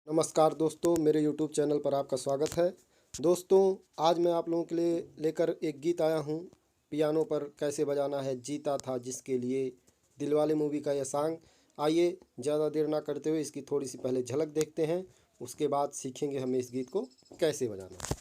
नमस्कार दोस्तों, मेरे YouTube चैनल पर आपका स्वागत है। दोस्तों, आज मैं आप लोगों के लिए लेकर एक गीत आया हूँ। पियानो पर कैसे बजाना है, जीता था जिसके लिए, दिलवाले मूवी का यह सॉन्ग। आइए ज़्यादा देर ना करते हुए इसकी थोड़ी सी पहले झलक देखते हैं, उसके बाद सीखेंगे हमें इस गीत को कैसे बजाना है।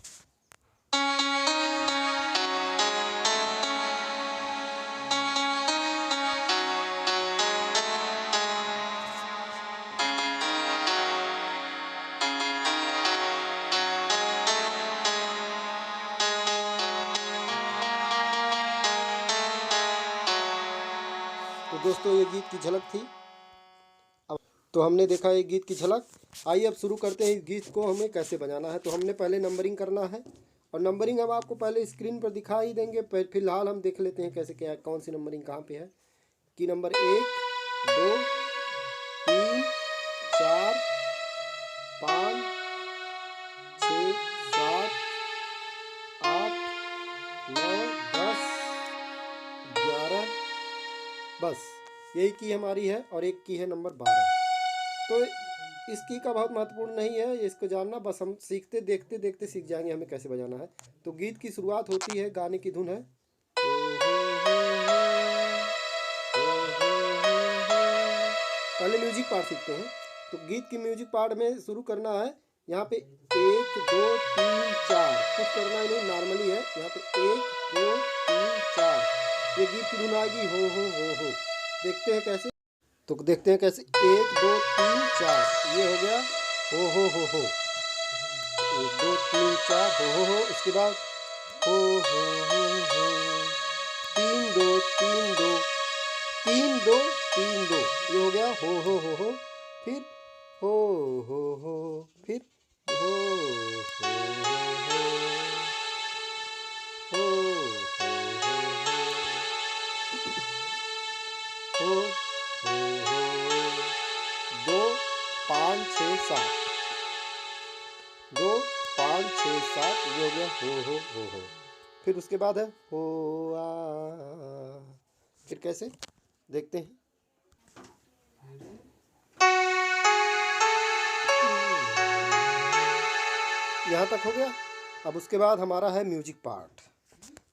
तो दोस्तों, ये गीत की झलक थी। अब तो हमने देखा ये गीत की झलक। आइए अब शुरू करते हैं इस गीत को हमें कैसे बजाना है। तो हमने पहले नंबरिंग करना है और नंबरिंग हम आपको पहले स्क्रीन पर दिखा ही देंगे। फिलहाल हम देख लेते हैं कैसे क्या है, कौन सी नंबरिंग कहाँ पे है। की नंबर 1, 2, 3, 4, 5, 6, 7, 8, 9, 10, 11, बस यही की हमारी है और एक की है नंबर 12। तो इस की का बहुत महत्वपूर्ण नहीं है इसको जानना, बस हम सीखते देखते देखते सीख जाएंगे हमें कैसे बजाना है। तो गीत की शुरुआत होती है, गाने की धुन है पहले म्यूजिक पार्ट सीखते हैं। तो गीत की म्यूजिक पार्ट में शुरू करना है। यहाँ पे 1 2 3 4 कुछ करना ही नहीं, नॉर्मली है। यहाँ पे 1 2 3 4 ये गीत की धुन आएगी हो। देखते हैं कैसे। तो देखते हैं कैसे। 1 2 3 4 ये हो गया हो। 1 2 3 4 हो। इसके बाद हो 3 2 3 2 3 2 3 2 ये हो गया हो। फिर हो फिर हो हो 2 5 6 7 2 5 6 7 ये हो गया हो। फिर उसके बाद है हो आ। फिर कैसे देखते हैं। यहाँ तक हो गया। अब उसके बाद हमारा है म्यूजिक पार्ट।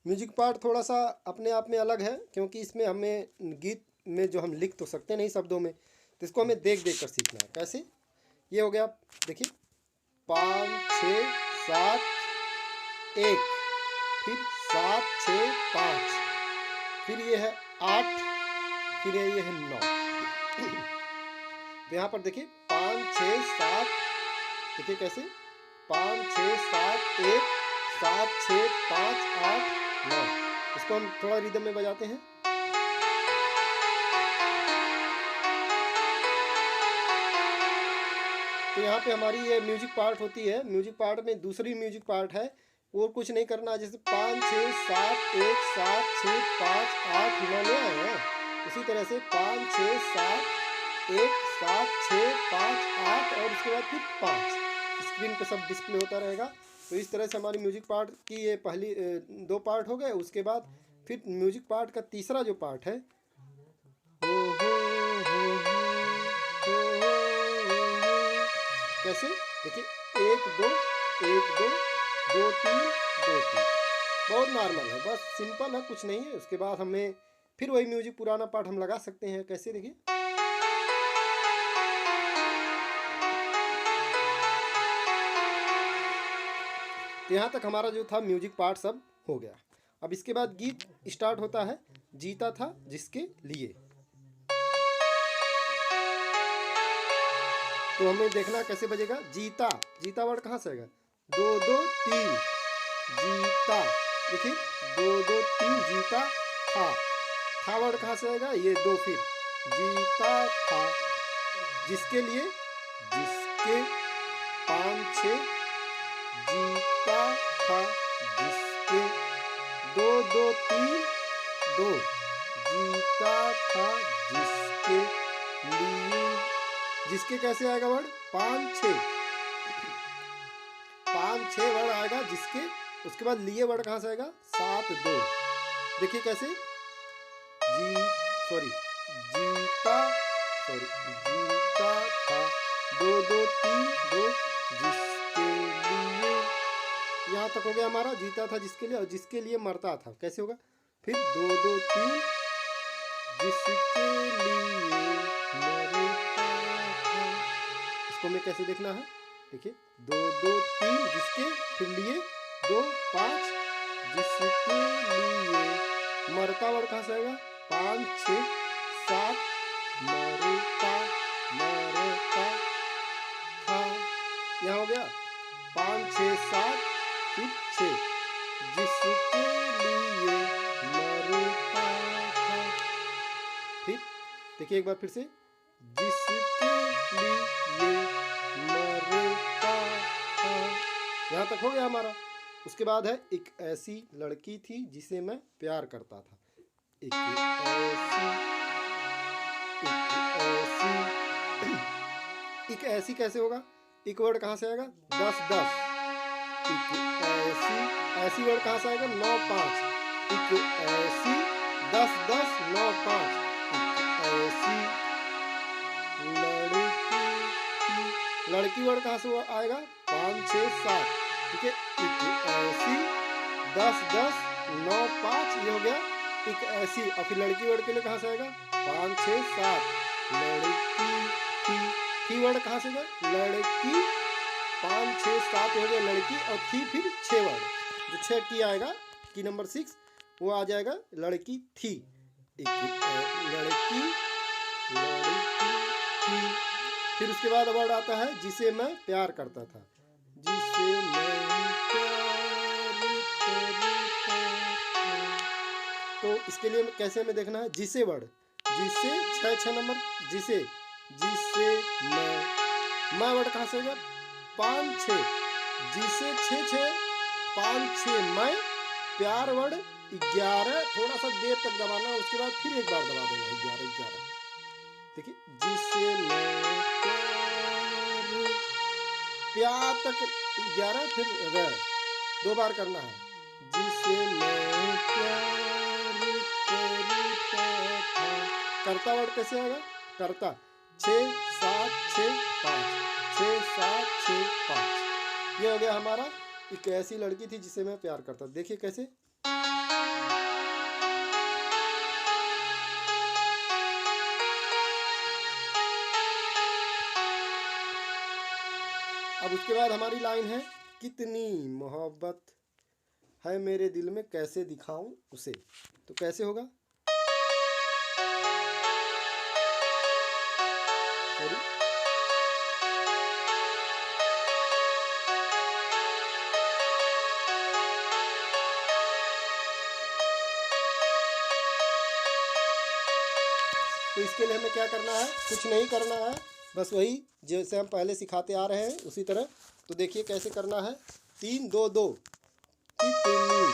म्यूजिक पार्ट थोड़ा सा अपने आप में अलग है, क्योंकि इसमें हमें गीत में जो हम लिख तो सकते नहीं शब्दों में, तो इसको हमें देख देख कर सीखना है। कैसे। ये हो गया, देखिए 5 6 7 1, फिर 7 6 5, फिर ये है 8, फिर ये है 9। तो यहाँ पर देखिए 5 6 7, देखिए कैसे 5 6 7 1 7 6 5 8 9। इसको हम थोड़ा रिदम में बजाते हैं। तो यहाँ पे हमारी ये म्यूजिक पार्ट होती है। म्यूजिक पार्ट में दूसरी म्यूजिक पार्ट है, और कुछ नहीं करना। जैसे 5 6 7 1 7 6 5 8 9 ले आए हैं, उसी तरह से 5 6 7 1 7 6 5 8 और उसके बाद फिर 5। स्क्रीन पे सब डिस्प्ले होता रहेगा। तो इस तरह से हमारी म्यूजिक पार्ट की ये पहली 2 पार्ट हो गए। उसके बाद फिर म्यूजिक पार्ट का तीसरा जो पार्ट है कैसे, देखिए 1 2 1 2 2 3 2 3, बहुत नॉर्मल है, बस सिंपल है, कुछ नहीं है। उसके बाद हमें फिर वही म्यूजिक पुराना पार्ट हम लगा सकते हैं। कैसे, देखिए तो यहाँ तक हमारा जो था म्यूजिक पार्ट सब हो गया। अब इसके बाद गीत स्टार्ट होता है, जीता था जिसके लिए। तो हमें देखना कैसे बजेगा। जीता, जीता वर्ड कहाँ से आएगा, 2 2 3 जीता। देखिए 2 2 3 जीता था वर्ड कहाँ से आएगा, ये 2, फिर जीता था जिसके लिए, जिसके 5 6 जीता था जिसके 2 2 3 2 जीता था जिसके लिए। जिसके कैसे आएगा वर्ड, 5 6 वर्ड आएगा जिसके। उसके बाद लिए वर्ड कहाँ से आएगा, 7 2। देखिए कैसे, जीता था 2 2 3 2 तक हो गया हमारा, जीता था जिसके लिए और जिसके लिए मरता था। कैसे होगा फिर 2 2 3 जिसके लिए मरता था। इसको हमें कैसे देखना है, देखिए 2 2 3 जिसके, फिर लिए 2 5 जिसके लिए मरता वर्ड कहाँ से आएगा, 5 6 7 मरता मरता था। यहाँ हो गया 5 6 7 फिर 6 जिसके लिए मरता था। फिर देखिए एक बार फिर से, जिसके लिए मरता था। यहाँ तक हो गया हमारा। उसके बाद है एक ऐसी लड़की थी जिसे मैं प्यार करता था। एक ऐसी कैसे होगा, एक वर्ड कहाँ से आएगा, 10 10। एक ऐसी वर्ड कहाँ से आएगा, 9 5। एक ऐसी 10 10 9 5। एक ऐसी लड़की वर्ड कहाँ से आएगा, 5 6 7। ठीक है, एक ऐसी 10 10 9 5, ये हो गया एक ऐसी। और फिर लड़की वर्ड के लिए कहाँ से आएगा, 5 6 7 लड़की थी वर्ड कहाँ से आएगा, लड़की 5 6 7 हो गया लड़की, और थी फिर 6 वर्ड, जो 6 की आएगा की नंबर 6 वो आ जाएगा लड़की थी। एक लड़की थी। फिर उसके बाद वर्ड आता है जिसे मैं प्यार करता था। जिसे मैं प्यार करता था। तो इसके लिए कैसे हमें देखना है, जिसे वर्ड, जिसे 6 नंबर, जिसे मैं वर्ड कहाँ से आएगा, 5 6 जिसे 6 6 5 6 मैं, प्यार वर्ड 11, थोड़ा सा देर तक दबाना, उसके बाद फिर एक बार दबा देना 11 11। देखिए जिसे मैं प्यार तक 11, फिर र 2 बार करना है। जिसे मैं प्यार करता था। करता वर्ड कैसे आएगा, करता 6 7 6 5 6 7 6 5। ये हो गया हमारा एक ऐसी लड़की थी जिसे मैं प्यार करता। देखिए कैसे, अब उसके बाद हमारी लाइन है, कितनी मोहब्बत है मेरे दिल में, कैसे दिखाऊं उसे। तो कैसे होगा, सॉरी तो इसके लिए हमें क्या करना है, कुछ नहीं करना है, बस वही जैसे हम पहले सिखाते आ रहे हैं उसी तरह। तो देखिए कैसे करना है, 3 2 2 कितनी,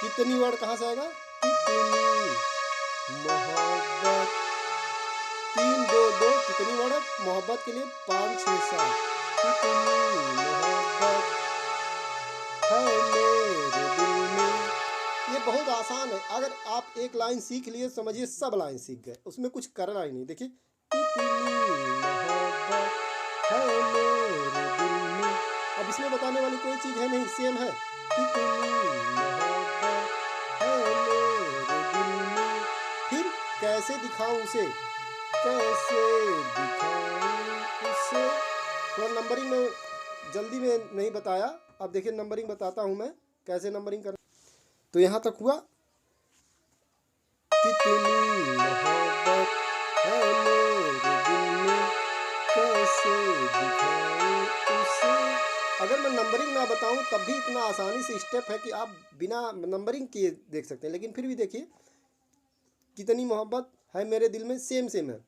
कितनी वर्ड कहाँ से आएगा, कितनी मोहब्बत, 3 2 2 कितनी वर्ड है, मोहब्बत के लिए 5 6 7 कितनी मोहब्बत है मेरे दिल में। ये बहुत आसान है, अगर आप एक लाइन सीख लिए समझिए सब लाइन सीख गए, उसमें कुछ करना ही नहीं। देखिए कितनी मोहब्बत है मेरे दिल में, अब इसमें बताने वाली कोई चीज़ है नहीं, सेम है, कितनी मोहब्बत है मेरे दिल में। फिर कैसे दिखाऊं उसे, कैसे दिखाऊं उसे, थोड़ा नंबरिंग में जल्दी में नहीं बताया, अब देखिए नंबरिंग बताता हूँ मैं कैसे नंबरिंग कर। तो यहाँ तक हुआ, कितनी मोहब्बत है मेरे दिल में, कैसे दिखाऊं उसे। अगर मैं नंबरिंग ना बताऊं तब भी इतना आसानी से स्टेप है कि आप बिना नंबरिंग किए देख सकते हैं। लेकिन फिर भी देखिए, कितनी मोहब्बत है मेरे दिल में, सेम सेम है,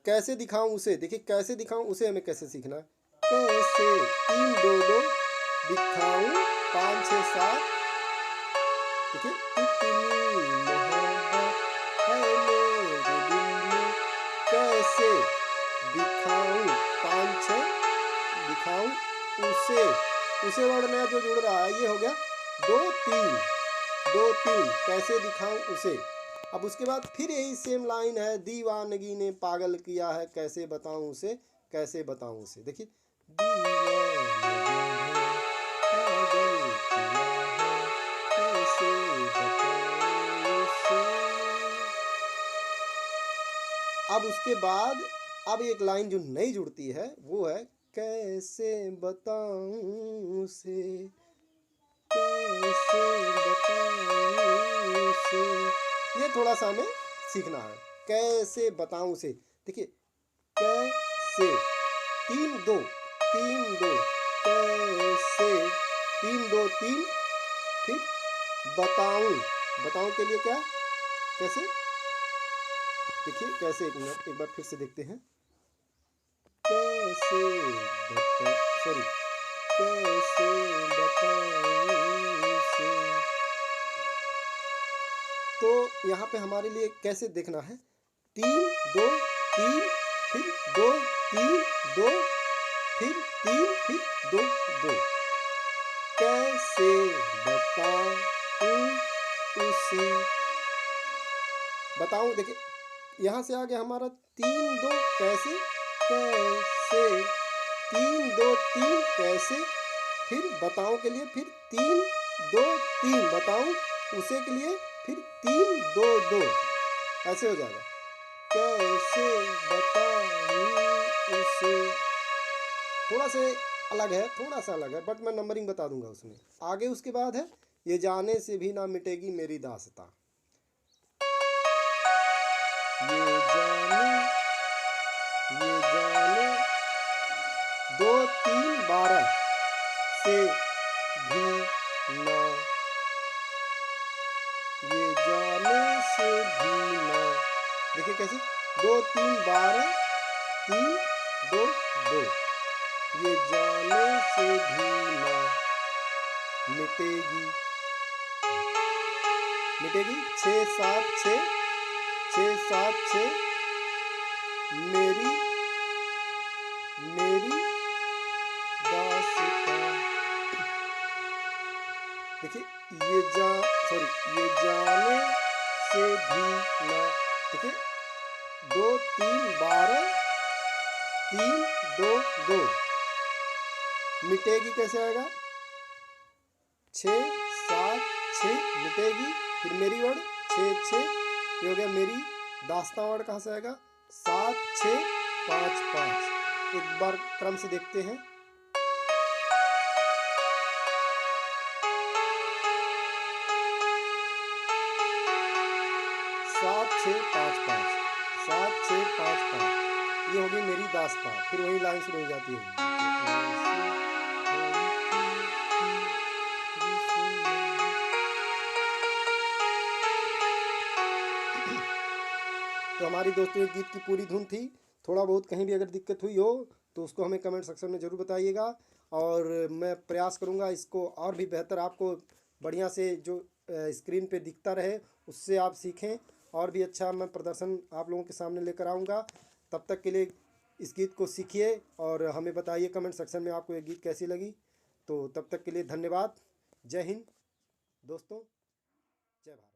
कैसे दिखाऊं उसे। देखिए कैसे दिखाऊं उसे हमें कैसे सीखना है, कैसे 3 2 2 दिखाऊं 5 6 7। देखिए कितनी मोहब्बत है मेरे दिल में, कैसे दिखाऊं 5 6 दिखाऊं उसे, उसे वर्ड नया जो जुड़ रहा है ये हो गया 2 3 2 3 कैसे दिखाऊं उसे। अब उसके बाद फिर यही सेम लाइन है, दीवानगी ने पागल किया है, कैसे बताऊं उसे, कैसे बताऊं उसे। देखिए दीवानगी ने पागल किया उसके बाद अब एक लाइन जो नई जुड़ती है वो है कैसे बताऊं उसे, कैसे बताऊं उसे। ये थोड़ा सा हमें सीखना है, कैसे बताऊं उसे। देखिए कैसे, 3 2 3 2, कैसे 3 2 3, फिर बताऊं, बताऊं के लिए क्या, कैसे, देखिए कैसे, एक मिनट एक बार फिर से देखते हैं। कैसे बता, सॉरी, कैसे बताऊं उसे। तो यहाँ पे हमारे लिए कैसे देखना है, 3 2 3, फिर 2 3 2, फिर 3 फिर 2 2। कैसे बताऊं उसे, बताऊं। देखिए यहाँ से आ गया हमारा 3 2 कैसे, कैसे 3 2 3 कैसे, फिर बताऊं के लिए फिर 3 2 3, बताऊं उसे के लिए फिर 3 2 2, ऐसे हो जाएगा। कैसे बताऊं उसे, थोड़ा से अलग है, थोड़ा सा अलग है, बट मैं नंबरिंग बता दूंगा उसमें आगे। उसके बाद है ये जाने से भी ना मिटेगी मेरी दास्तां, ये जाने, ये जाने 2 3 12 से भी ना, ये जाने से भी ना। देखिए कैसे, 2 3 12 3 2 2, ये जाने से भी ना मिटेगी, मिटेगी 6 7 6 6 7 6, मेरी मेरी दास्तां। देखिए ये सॉरी, ये जाने से भी ना, देखिए 2 3 12 3 2 2, मिटेगी कैसे आएगा, 6 7 6 मिटेगी, फिर मेरी वर्ड 6 6, ये हो गया मेरी दास्तां। वर्ड कहाँ से आएगा, 7 6 5 5। एक बार क्रम से देखते हैं, 7 6 5 5, 7 6 5 5, ये होगी मेरी दास्तां। फिर वही लाइन शुरू हो जाती है। तो हमारी दोस्तों ये गीत की पूरी धुन थी। थोड़ा बहुत कहीं भी अगर दिक्कत हुई हो तो उसको हमें कमेंट सेक्शन में ज़रूर बताइएगा, और मैं प्रयास करूँगा इसको और भी बेहतर आपको बढ़िया से जो स्क्रीन पे दिखता रहे उससे आप सीखें, और भी अच्छा मैं प्रदर्शन आप लोगों के सामने लेकर आऊँगा। तब तक के लिए इस गीत को सीखिए और हमें बताइए कमेंट सेक्शन में आपको ये गीत कैसी लगी। तो तब तक के लिए धन्यवाद। जय हिंद दोस्तों, जय भारत।